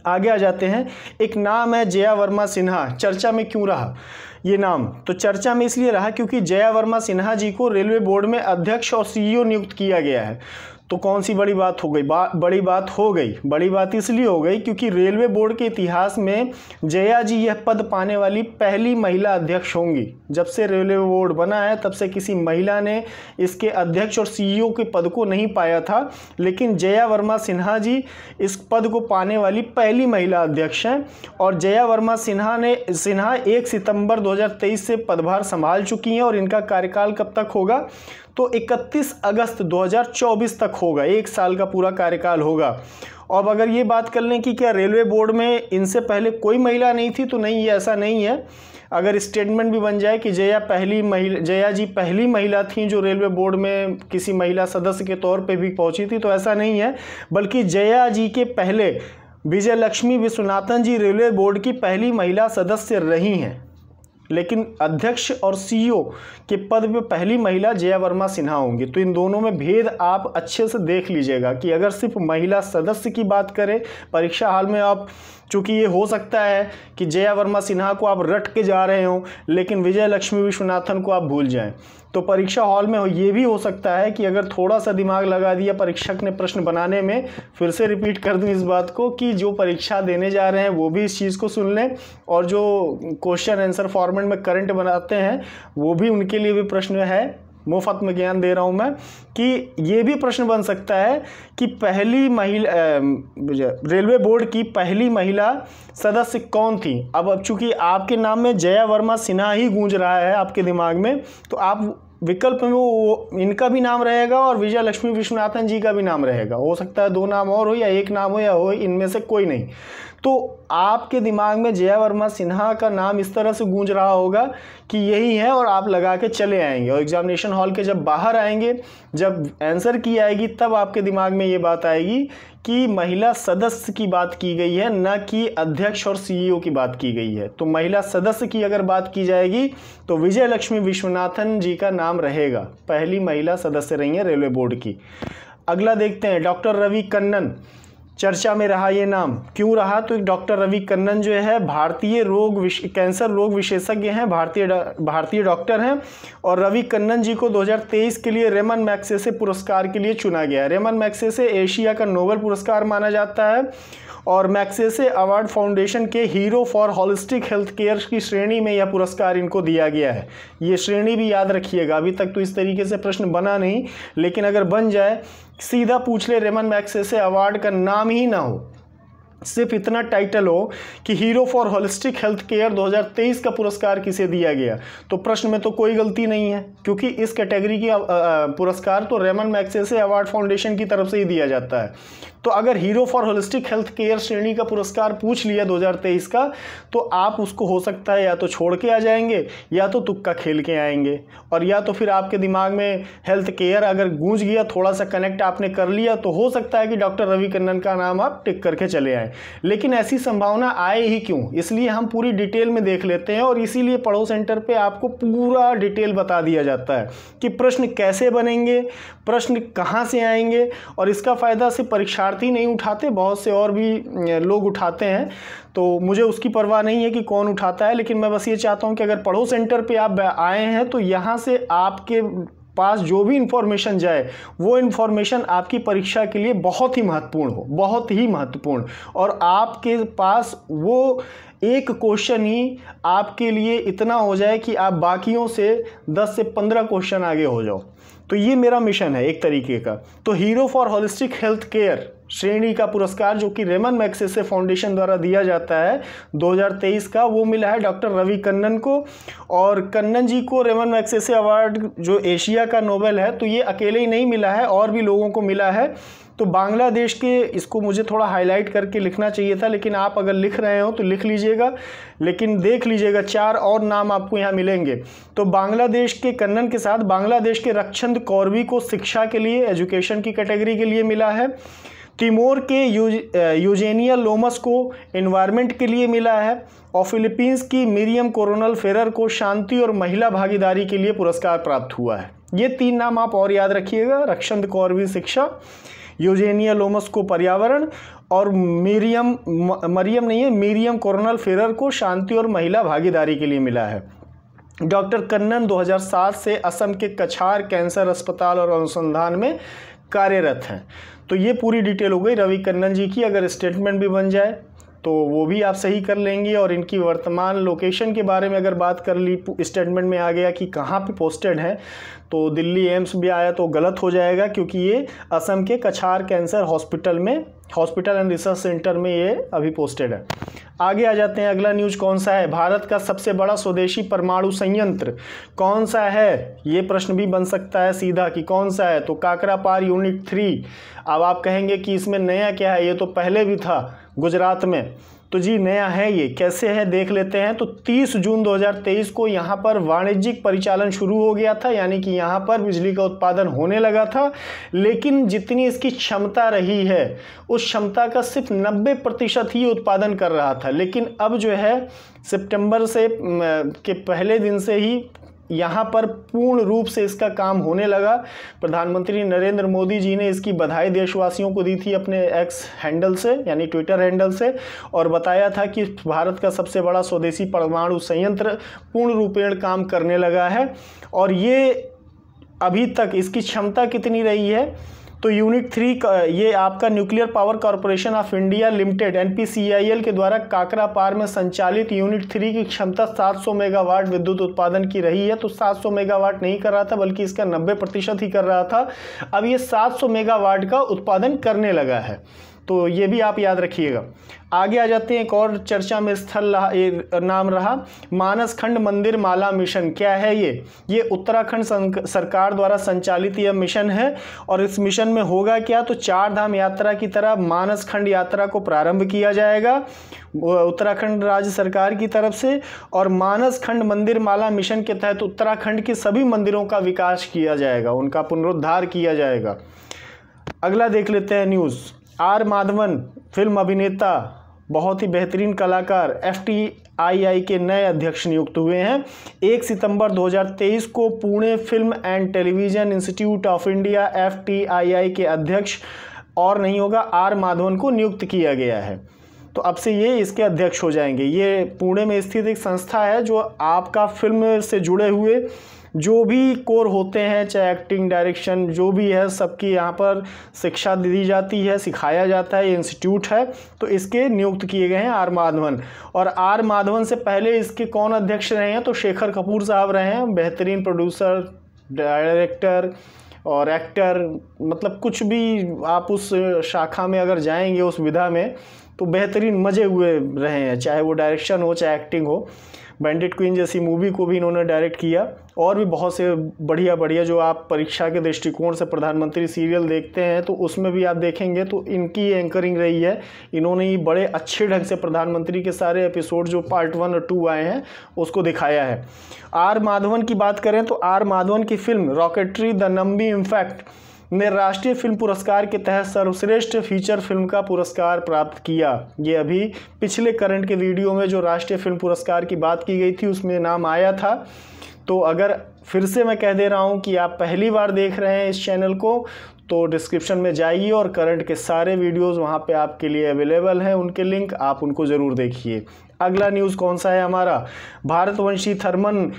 Speaker 1: आगे आ जाते हैं। एक नाम है जया वर्मा सिन्हा, चर्चा में क्यों रहा ये नाम? तो चर्चा में इसलिए रहा क्योंकि जया वर्मा सिन्हा जी को रेलवे बोर्ड में अध्यक्ष और CEO नियुक्त किया गया है। तो कौन सी बड़ी बात हो गई? बड़ी बात हो गई। बड़ी बात इसलिए हो गई क्योंकि रेलवे बोर्ड के इतिहास में जया जी यह पद पाने वाली पहली महिला अध्यक्ष होंगी। जब से रेलवे बोर्ड बना है तब से किसी महिला ने इसके अध्यक्ष और CEO के पद को नहीं पाया था, लेकिन जया वर्मा सिन्हा जी इस पद को पाने वाली पहली महिला अध्यक्ष हैं। और जया वर्मा सिन्हा 1 सितंबर 2023 से पदभार संभाल चुकी हैं, और इनका कार्यकाल कब तक होगा? तो 31 अगस्त 2024 तक होगा, 1 साल का पूरा कार्यकाल होगा। और अगर ये बात कर लें कि क्या रेलवे बोर्ड में इनसे पहले कोई महिला नहीं थी, तो नहीं, ये ऐसा नहीं है। अगर स्टेटमेंट भी बन जाए कि जया जी पहली महिला थी जो रेलवे बोर्ड में किसी महिला सदस्य के तौर पे भी पहुंची थी, तो ऐसा नहीं है, बल्कि जया जी के पहले विजय लक्ष्मी विश्वनाथन जी रेलवे बोर्ड की पहली महिला सदस्य रही हैं, लेकिन अध्यक्ष और सीईओ के पद पे पहली महिला जया वर्मा सिन्हा होंगी। तो इन दोनों में भेद आप अच्छे से देख लीजिएगा कि अगर सिर्फ महिला सदस्य की बात करें परीक्षा हाल में, आप चूँकि ये हो सकता है कि जया वर्मा सिन्हा को आप रट के जा रहे हो लेकिन विजय लक्ष्मी विश्वनाथन को आप भूल जाएं, तो परीक्षा हॉल में ये भी हो सकता है कि अगर थोड़ा सा दिमाग लगा दिया परीक्षक ने प्रश्न बनाने में, फिर से रिपीट कर दूं इस बात को कि जो परीक्षा देने जा रहे हैं वो भी इस चीज़ को सुन लें, और जो क्वेश्चन आंसर फॉर्मेट में करंट बनाते हैं वो भी उनके लिए भी प्रश्न है। मुफ्त में ज्ञान दे रहा हूं मैं कि ये भी प्रश्न बन सकता है कि पहली महिला रेलवे बोर्ड की पहली महिला सदस्य कौन थी। अब चूंकि आपके नाम में जया वर्मा सिन्हा ही गूंज रहा है आपके दिमाग में, तो आप विकल्प में वो इनका भी नाम रहेगा और विजय लक्ष्मी विश्वनाथन जी का भी नाम रहेगा। हो सकता है 2 नाम और हो या 1 नाम हो या हो इनमें से कोई नहीं। तो आपके दिमाग में जया वर्मा सिन्हा का नाम इस तरह से गूंज रहा होगा कि यही है, और आप लगा के चले आएंगे, और एग्जामिनेशन हॉल के जब बाहर आएंगे, जब आंसर की आएगी, तब आपके दिमाग में ये बात आएगी कि महिला सदस्य की बात की गई है, न कि अध्यक्ष और सीईओ की बात की गई है। तो महिला सदस्य की अगर बात की जाएगी तो विजय लक्ष्मी विश्वनाथन जी का नाम रहेगा, पहली महिला सदस्य रही है रेलवे बोर्ड की। अगला देखते हैं, डॉक्टर रवि कन्नन चर्चा में रहा। ये नाम क्यों रहा? तो डॉक्टर रवि कन्नन जो है भारतीय कैंसर रोग विशेषज्ञ हैं, भारतीय डॉक्टर हैं, और रवि कन्नन जी को 2023 के लिए रेमन मैग्सेसे पुरस्कार के लिए चुना गया है। रेमन मैग्सेसे एशिया का नोबेल पुरस्कार माना जाता है, और मैग्सेसे अवार्ड फाउंडेशन के hero for holistic health care की श्रेणी में यह पुरस्कार इनको दिया गया है। ये श्रेणी भी याद रखिएगा, अभी तक तो इस तरीके से प्रश्न बना नहीं, लेकिन अगर बन जाए, सीधा पूछ ले रेमन मैग्सेसे अवार्ड का नाम ही ना हो, सिर्फ इतना टाइटल हो कि hero for holistic health care 2023 का पुरस्कार किसे दिया गया, तो प्रश्न में तो कोई गलती नहीं है, क्योंकि इस कैटेगरी की पुरस्कार तो रेमन मैग्सेसे अवार्ड फाउंडेशन की तरफ से ही दिया जाता है। तो अगर hero for holistic health care श्रेणी का पुरस्कार पूछ लिया 2023 का, तो आप उसको हो सकता है या तो छोड़ के आ जाएंगे, या तो तुक्का खेल के आएंगे, और या तो फिर आपके दिमाग में हेल्थ केयर अगर गूंज गया, थोड़ा सा कनेक्ट आपने कर लिया, तो हो सकता है कि डॉक्टर रवि कन्नन का नाम आप टिक करके चले आए। लेकिन ऐसी संभावना आए ही क्यों, इसलिए हम पूरी डिटेल में देख लेते हैं, और इसीलिए पढ़ो सेंटर पे आपको पूरा डिटेल बता दिया जाता है कि प्रश्न कैसे बनेंगे, प्रश्न कहाँ से आएंगे, और इसका फ़ायदा सिर्फ परीक्षार्थी नहीं उठाते, बहुत से और भी लोग उठाते हैं। तो मुझे उसकी परवाह नहीं है कि कौन उठाता है, लेकिन मैं बस ये चाहता हूँ कि अगर पढ़ो सेंटर पे आप आए हैं तो यहाँ से आपके पास जो भी इंफॉर्मेशन जाए वो इंफॉर्मेशन आपकी परीक्षा के लिए बहुत ही महत्वपूर्ण हो, बहुत ही महत्वपूर्ण, और आपके पास वो एक क्वेश्चन ही आपके लिए इतना हो जाए कि आप बाकियों से 10 से 15 क्वेश्चन आगे हो जाओ। तो ये मेरा मिशन है एक तरीके का। तो hero for holistic health care श्रेणी का पुरस्कार जो कि रेमन मैग्सेसे फाउंडेशन द्वारा दिया जाता है 2023 का, वो मिला है डॉक्टर रवि कन्नन को। और कन्नन जी को रेमन मैग्सेसे अवार्ड जो एशिया का नोबेल है, तो ये अकेले ही नहीं मिला है, और भी लोगों को मिला है। तो बांग्लादेश के, इसको मुझे थोड़ा हाईलाइट करके लिखना चाहिए था, लेकिन आप अगर लिख रहे हो तो लिख लीजिएगा, लेकिन देख लीजिएगा 4 और नाम आपको यहाँ मिलेंगे। तो बांग्लादेश के कन्नन के साथ बांग्लादेश के रक्षंद कौरवी को शिक्षा के लिए, एजुकेशन की कैटेगरी के लिए मिला है। तिमोर के यूजेनिया लोमस को एनवायरनमेंट के लिए मिला है, और फिलीपींस की मिरियम कोरोनल फेरर को शांति और महिला भागीदारी के लिए पुरस्कार प्राप्त हुआ है। ये 3 नाम आप और याद रखिएगा, रक्षंद कौरवी शिक्षा, यूजेनिया लोमस को पर्यावरण, और मिरियम कोरोनल फेरर को शांति और महिला भागीदारी के लिए मिला है। डॉक्टर कन्नन 2007 से असम के कछार कैंसर अस्पताल और अनुसंधान में कार्यरत हैं। तो ये पूरी डिटेल हो गई रवि कन्नन जी की। अगर स्टेटमेंट भी बन जाए तो वो भी आप सही कर लेंगे, और इनकी वर्तमान लोकेशन के बारे में अगर बात कर ली, स्टेटमेंट में आ गया कि कहाँ पे पोस्टेड है, तो दिल्ली एम्स भी आया तो गलत हो जाएगा, क्योंकि ये असम के कछार cancer hospital and research centre में ये अभी पोस्टेड है। आगे आ जाते हैं, अगला न्यूज कौन सा है? भारत का सबसे बड़ा स्वदेशी परमाणु संयंत्र कौन सा है? ये प्रश्न भी बन सकता है सीधा कि कौन सा है, तो काकरापार यूनिट 3। अब आप कहेंगे कि इसमें नया क्या है, ये तो पहले भी था गुजरात में, तो जी नया है, ये कैसे है देख लेते हैं। तो 30 जून 2023 को यहाँ पर वाणिज्यिक परिचालन शुरू हो गया था, यानी कि यहाँ पर बिजली का उत्पादन होने लगा था, लेकिन जितनी इसकी क्षमता रही है उस क्षमता का सिर्फ 90% ही उत्पादन कर रहा था। लेकिन अब जो है सितंबर से के पहले दिन से ही यहाँ पर पूर्ण रूप से इसका काम होने लगा। प्रधानमंत्री नरेंद्र मोदी जी ने इसकी बधाई देशवासियों को दी थी अपने एक्स हैंडल से, यानी ट्विटर हैंडल से, और बताया था कि भारत का सबसे बड़ा स्वदेशी परमाणु संयंत्र पूर्ण रूपेण काम करने लगा है। और ये अभी तक इसकी क्षमता कितनी रही है, तो यूनिट 3 का ये आपका nuclear power corporation of India limited NPCIL के द्वारा काकरापार में संचालित यूनिट 3 की क्षमता 700 मेगावाट विद्युत उत्पादन की रही है। तो 700 मेगावाट नहीं कर रहा था, बल्कि इसका 90% ही कर रहा था। अब ये 700 मेगावाट का उत्पादन करने लगा है, तो ये भी आप याद रखिएगा। आगे आ जाते हैं, एक और चर्चा में स्थल नाम रहा मानस खंड मंदिर माला मिशन। क्या है ये उत्तराखंड सरकार द्वारा संचालित यह मिशन है। और इस मिशन में होगा क्या, तो 4 धाम यात्रा की तरह मानस खंड यात्रा को प्रारंभ किया जाएगा उत्तराखंड राज्य सरकार की तरफ से। और मानस खंड मंदिर माला मिशन के तहत उत्तराखंड के सभी मंदिरों का विकास किया जाएगा, उनका पुनरुद्धार किया जाएगा। अगला देख लेते हैं न्यूज़। आर माधवन फिल्म अभिनेता, बहुत ही बेहतरीन कलाकार, FTII के नए अध्यक्ष नियुक्त हुए हैं। 1 सितंबर 2023 को Pune film and television institute of India FTII के अध्यक्ष और नहीं होगा आर माधवन को नियुक्त किया गया है। तो अब से ये इसके अध्यक्ष हो जाएंगे। ये पुणे में स्थित एक संस्था है जो आपका फिल्म से जुड़े हुए जो भी कोर होते हैं, चाहे एक्टिंग, डायरेक्शन, जो भी है, सबकी यहाँ पर शिक्षा दी जाती है, सिखाया जाता है। ये इंस्टीट्यूट है, तो इसके नियुक्त किए गए हैं आर माधवन। और आर माधवन से पहले इसके कौन अध्यक्ष रहे हैं, तो शेखर कपूर साहब रहे हैं। बेहतरीन प्रोड्यूसर, डायरेक्टर और एक्टर, मतलब कुछ भी आप उस शाखा में अगर जाएंगे, उस विधा में, तो बेहतरीन मज़े हुए रहे हैं, चाहे वो डायरेक्शन हो चाहे एक्टिंग हो। बैंडिट क्वीन जैसी मूवी को भी इन्होंने डायरेक्ट किया, और भी बहुत से बढ़िया बढ़िया जो आप परीक्षा के दृष्टिकोण से प्रधानमंत्री सीरियल देखते हैं तो उसमें भी आप देखेंगे तो इनकी एंकरिंग रही है। इन्होंने ही बड़े अच्छे ढंग से प्रधानमंत्री के सारे एपिसोड जो पार्ट 1 और 2 आए हैं उसको दिखाया है। आर माधवन की बात करें तो आर माधवन की film rocketry the Nambi impact ने राष्ट्रीय फिल्म पुरस्कार के तहत सर्वश्रेष्ठ फीचर फिल्म का पुरस्कार प्राप्त किया। ये अभी पिछले करंट के वीडियो में जो राष्ट्रीय फिल्म पुरस्कार की बात की गई थी उसमें नाम आया था। तो अगर फिर से मैं कह दे रहा हूँ कि आप पहली बार देख रहे हैं इस चैनल को, तो डिस्क्रिप्शन में जाइए और करंट के सारे वीडियोस वहाँ पे आपके लिए अवेलेबल हैं, उनके लिंक आप उनको ज़रूर देखिए। अगला न्यूज़ कौन सा है हमारा, भारतवंशी थर्मन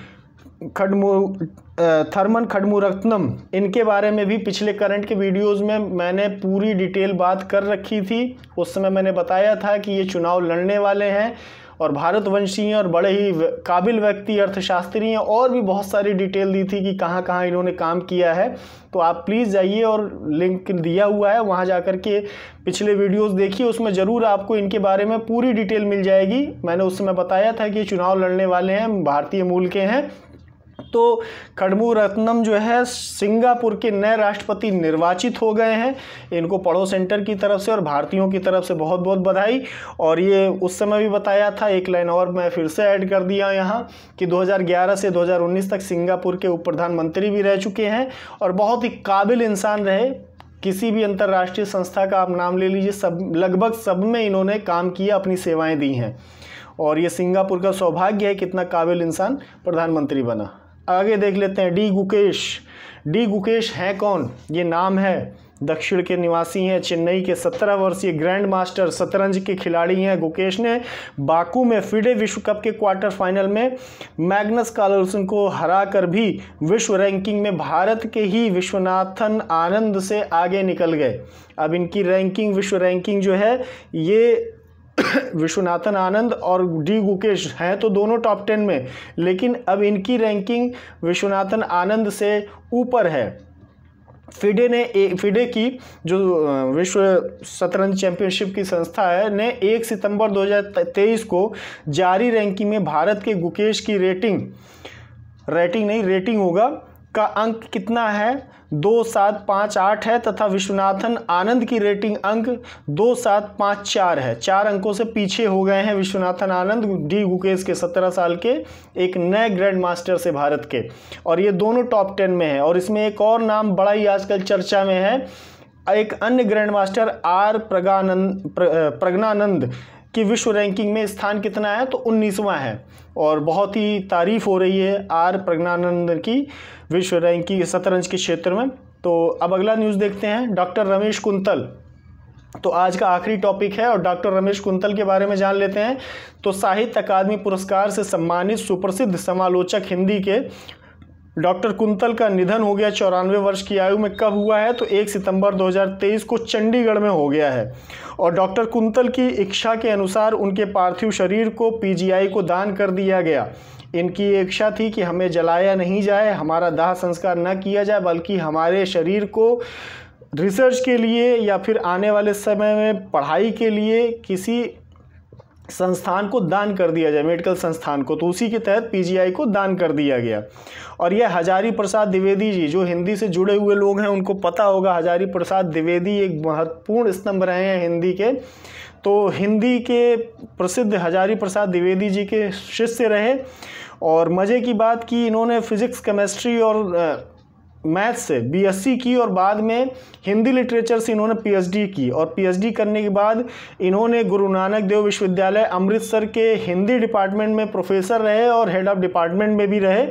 Speaker 1: खडमुरत्नम, इनके बारे में भी पिछले करंट के वीडियोस में मैंने पूरी डिटेल बात कर रखी थी। उस समय मैंने बताया था कि ये चुनाव लड़ने वाले हैं और भारतवंशी हैं और बड़े ही काबिल व्यक्ति, अर्थशास्त्री हैं, और भी बहुत सारी डिटेल दी थी कि कहाँ कहाँ इन्होंने काम किया है। तो आप प्लीज़ जाइए और लिंक दिया हुआ है, वहाँ जाकर के पिछले वीडियोस देखिए, उसमें ज़रूर आपको इनके बारे में पूरी डिटेल मिल जाएगी। मैंने उस समय बताया था कि ये चुनाव लड़ने वाले हैं, भारतीय मूल के हैं। तो खडमुरत्नम जो है सिंगापुर के नए राष्ट्रपति निर्वाचित हो गए हैं। इनको पढ़ो सेंटर की तरफ से और भारतीयों की तरफ से बहुत बहुत बधाई। और ये उस समय भी बताया था, एक लाइन और मैं फिर से ऐड कर दिया यहाँ कि 2011 से 2019 तक सिंगापुर के उप प्रधानमंत्री भी रह चुके हैं और बहुत ही काबिल इंसान रहे। किसी भी अंतर्राष्ट्रीय संस्था का आप नाम ले लीजिए, सब लगभग सब में इन्होंने काम किया, अपनी सेवाएँ दी हैं। और ये सिंगापुर का सौभाग्य है, कितना काबिल इंसान प्रधानमंत्री बना। आगे देख लेते हैं डी गुकेश। डी गुकेश हैं कौन, ये नाम है, दक्षिण के निवासी हैं, चेन्नई के 17 वर्षीय ग्रैंड मास्टर शतरंज के खिलाड़ी हैं। गुकेश ने बाकू में फिडे विश्व कप के क्वार्टर फाइनल में मैग्नस कार्लसन को हराकर भी विश्व रैंकिंग में भारत के ही विश्वनाथन आनंद से आगे निकल गए। अब इनकी रैंकिंग, विश्व रैंकिंग जो है, ये विश्वनाथन आनंद और डी गुकेश हैं तो दोनों टॉप 10 में, लेकिन अब इनकी रैंकिंग विश्वनाथन आनंद से ऊपर है। फिडे की जो विश्व शतरंज चैंपियनशिप की संस्था है ने 1 सितंबर 2023 को जारी रैंकिंग में भारत के गुकेश की रेटिंग होगा का अंक कितना है, 2758 है तथा विश्वनाथन आनंद की रेटिंग अंक 2754 है। 4 अंकों से पीछे हो गए हैं विश्वनाथन आनंद डी गुकेश के 17 साल के एक नए ग्रैंड मास्टर से भारत के, और ये दोनों टॉप 10 में है। और इसमें एक और नाम बड़ा ही आजकल चर्चा में है, एक अन्य ग्रैंड मास्टर आर प्रज्ञानंद की विश्व रैंकिंग में स्थान कितना है, तो 19वां है। और बहुत ही तारीफ हो रही है आर प्रज्ञानंद की विश्व रैंकिंग शतरंज के क्षेत्र में। तो अब अगला न्यूज़ देखते हैं। डॉक्टर रमेश कुंतल, तो आज का आखिरी टॉपिक है और डॉक्टर रमेश कुंतल के बारे में जान लेते हैं। तो साहित्य अकादमी पुरस्कार से सम्मानित सुप्रसिद्ध समालोचक हिंदी के डॉक्टर कुंतल का निधन हो गया 94 वर्ष की आयु में। कब हुआ है, तो 1 सितंबर 2023 को चंडीगढ़ में हो गया है। और डॉक्टर कुंतल की इच्छा के अनुसार उनके पार्थिव शरीर को पीजीआई को दान कर दिया गया। इनकी इच्छा थी कि हमें जलाया नहीं जाए, हमारा दाह संस्कार न किया जाए, बल्कि हमारे शरीर को रिसर्च के लिए या फिर आने वाले समय में पढ़ाई के लिए किसी संस्थान को दान कर दिया जाए, मेडिकल संस्थान को। तो उसी के तहत पीजीआई को दान कर दिया गया। और यह हजारी प्रसाद द्विवेदी जी, जो हिंदी से जुड़े हुए लोग हैं उनको पता होगा, हजारी प्रसाद द्विवेदी एक महत्वपूर्ण स्तंभ रहे हैं हिंदी के। तो हिंदी के प्रसिद्ध हजारी प्रसाद द्विवेदी जी के शिष्य रहे। और मज़े की बात कि इन्होंने फिजिक्स, केमिस्ट्री और मैथ से बीएससी की और बाद में हिंदी लिटरेचर से इन्होंने पीएचडी की। और पीएचडी करने के बाद इन्होंने गुरु नानक देव विश्वविद्यालय अमृतसर के हिंदी डिपार्टमेंट में प्रोफेसर रहे और हेड ऑफ डिपार्टमेंट में भी रहे।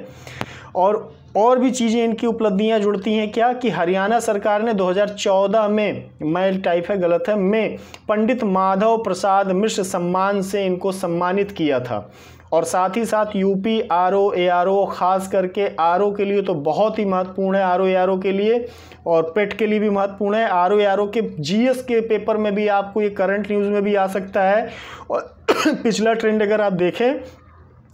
Speaker 1: और भी चीज़ें इनकी उपलब्धियां जुड़ती हैं क्या, कि हरियाणा सरकार ने 2014 में, मैं टाइप है गलत है, में पंडित माधव प्रसाद मिश्र सम्मान से इनको सम्मानित किया था। और साथ ही साथ यूपी आरओ एआरओ, खास करके आरओ के लिए तो बहुत ही महत्वपूर्ण है, आरओ एआरओ के लिए और पेट के लिए भी महत्वपूर्ण है। आरओ एआरओ के जीएस के पेपर में भी आपको ये करंट न्यूज़ में भी आ सकता है। और पिछला ट्रेंड अगर आप देखें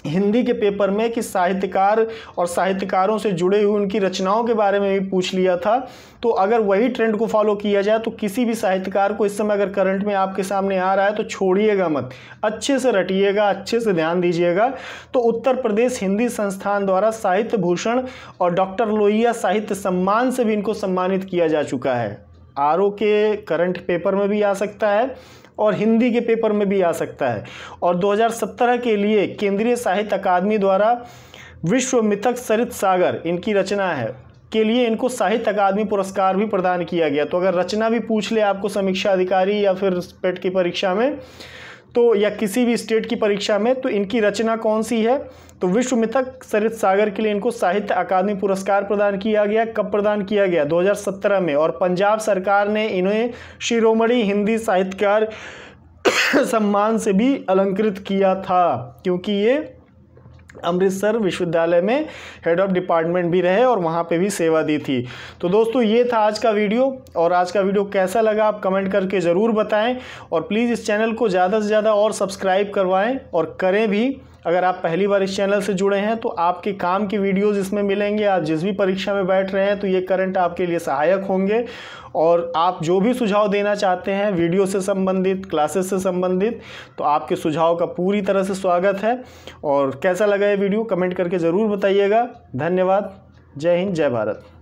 Speaker 1: हिंदी के पेपर में कि साहित्यकार और साहित्यकारों से जुड़े हुए उनकी रचनाओं के बारे में भी पूछ लिया था। तो अगर वही ट्रेंड को फॉलो किया जाए तो किसी भी साहित्यकार को इस समय अगर करंट में आपके सामने आ रहा है तो छोड़िएगा मत, अच्छे से रटिएगा, अच्छे से ध्यान दीजिएगा। तो उत्तर प्रदेश हिंदी संस्थान द्वारा साहित्य भूषण और डॉक्टर लोहिया साहित्य सम्मान से भी इनको सम्मानित किया जा चुका है। आरओ के करंट पेपर में भी आ सकता है और हिंदी के पेपर में भी आ सकता है। और 2017 के लिए केंद्रीय साहित्य अकादमी द्वारा विश्व मिथक सरित सागर, इनकी रचना है, के लिए इनको साहित्य अकादमी पुरस्कार भी प्रदान किया गया। तो अगर रचना भी पूछ ले आपको समीक्षा अधिकारी या फिर पेट की परीक्षा में, तो या किसी भी स्टेट की परीक्षा में, तो इनकी रचना कौन सी है, तो विश्व मिथक सरित सागर के लिए इनको साहित्य अकादमी पुरस्कार प्रदान किया गया। कब प्रदान किया गया, 2017 में। और पंजाब सरकार ने इन्हें शिरोमणि हिंदी साहित्यकार सम्मान से भी अलंकृत किया था, क्योंकि ये अमृतसर विश्वविद्यालय में हेड ऑफ डिपार्टमेंट भी रहे और वहाँ पे भी सेवा दी थी। तो दोस्तों ये था आज का वीडियो, और आज का वीडियो कैसा लगा आप कमेंट करके ज़रूर बताएं। और प्लीज़ इस चैनल को ज़्यादा से ज़्यादा और सब्सक्राइब करवाएं और करें भी। अगर आप पहली बार इस चैनल से जुड़े हैं तो आपके काम की वीडियोस इसमें मिलेंगे। आप जिस भी परीक्षा में बैठ रहे हैं तो ये करंट आपके लिए सहायक होंगे। और आप जो भी सुझाव देना चाहते हैं वीडियो से संबंधित, क्लासेस से संबंधित, तो आपके सुझाव का पूरी तरह से स्वागत है। और कैसा लगा ये वीडियो कमेंट करके ज़रूर बताइएगा। धन्यवाद। जय हिंद, जय भारत।